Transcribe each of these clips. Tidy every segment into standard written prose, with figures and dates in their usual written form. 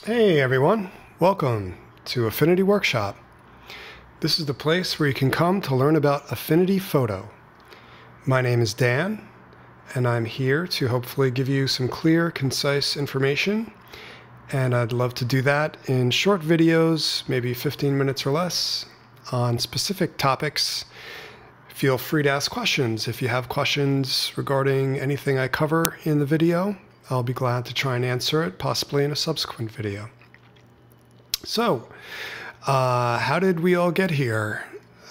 Hey everyone, welcome to Affinity Workshop. This is the place where you can come to learn about Affinity Photo. My name is Dan, and I'm here to hopefully give you some clear, concise information. And I'd love to do that in short videos, maybe 15 minutes or less, on specific topics. Feel free to ask questions. If you have questions regarding anything I cover in the video, I'll be glad to try and answer it, possibly in a subsequent video. So, how did we all get here?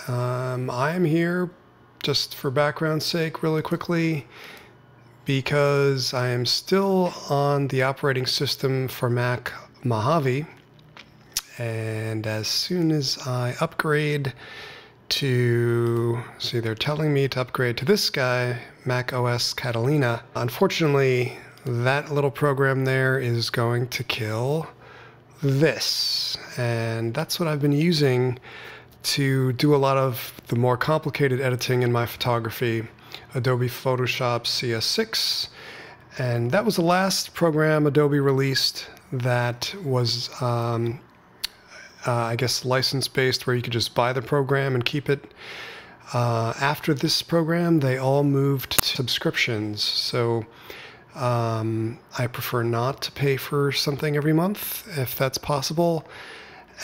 I am here, just for background's sake, really quickly, because I am still on the operating system for Mac Mojave, and as soon as I upgrade to, see, they're telling me to upgrade to this guy, Mac OS Catalina. Unfortunately, that little program there is going to kill this, and that's what I've been using to do a lot of the more complicated editing in my photography, Adobe Photoshop CS6, and that was the last program Adobe released that was I guess license-based, where you could just buy the program and keep it. After this program, they all moved to subscriptions, so I prefer not to pay for something every month, if that's possible.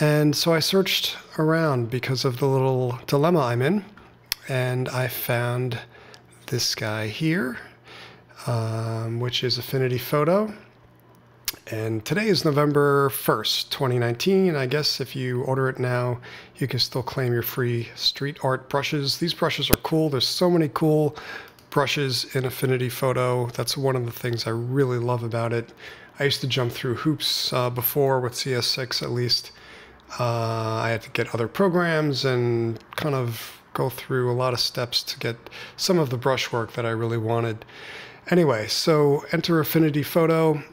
And so I searched around because of the little dilemma I'm in, and I found this guy here, which is Affinity Photo. And today is November 1st, 2019. I guess if you order it now, you can still claim your free street art brushes. These brushes are cool. There's so many cool brushes in Affinity Photo. That's one of the things I really love about it. I used to jump through hoops before with CS6 at least. I had to get other programs and kind of go through a lot of steps to get some of the brush work that I really wanted. Anyway, so enter Affinity Photo.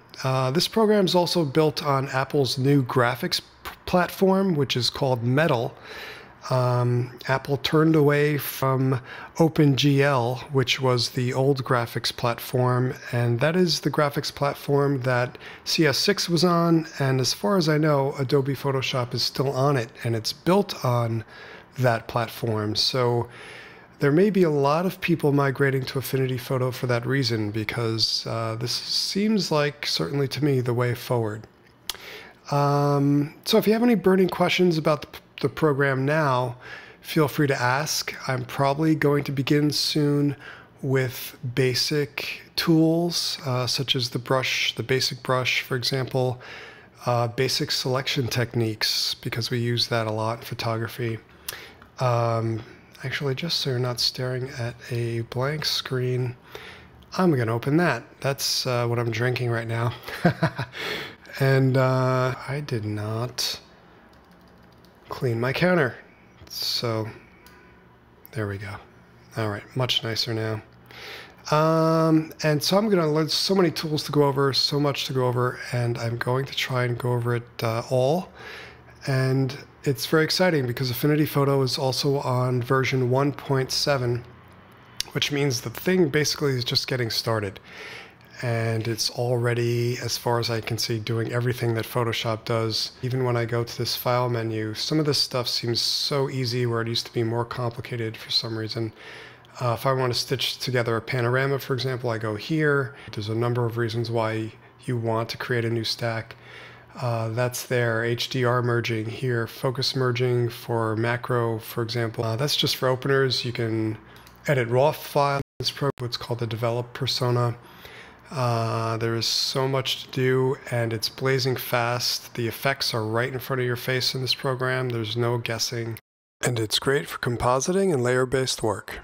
This program is also built on Apple's new graphics platform, which is called Metal. Apple turned away from OpenGL, which was the old graphics platform, and that is the graphics platform that CS6 was on, and as far as I know, Adobe Photoshop is still on it, and it's built on that platform. So there may be a lot of people migrating to Affinity Photo for that reason, because this seems like, certainly to me, the way forward. So if you have any burning questions about the program now, feel free to ask. I'm probably going to begin soon with basic tools, such as the basic brush, for example, basic selection techniques, because we use that a lot in photography. Actually, just so you're not staring at a blank screen, I'm going to open that. That's what I'm drinking right now. And I did not clean my counter. So there we go. All right, much nicer now. And so I'm going to learn so many tools to go over, so much to go over, and I'm going to try and go over it all. And it's very exciting because Affinity Photo is also on version 1.7, which means the thing basically is just getting started. And it's already, as far as I can see, doing everything that Photoshop does. Even when I go to this file menu, some of this stuff seems so easy where it used to be more complicated for some reason. If I want to stitch together a panorama, for example, I go here. There's a number of reasons why you want to create a new stack. That's there. HDR merging here, focus merging for macro, for example. That's just for openers. You can edit raw files. This program, what's called the develop persona. There is so much to do, and it's blazing fast. The effects are right in front of your face in this program. There's no guessing. And it's great for compositing and layer-based work.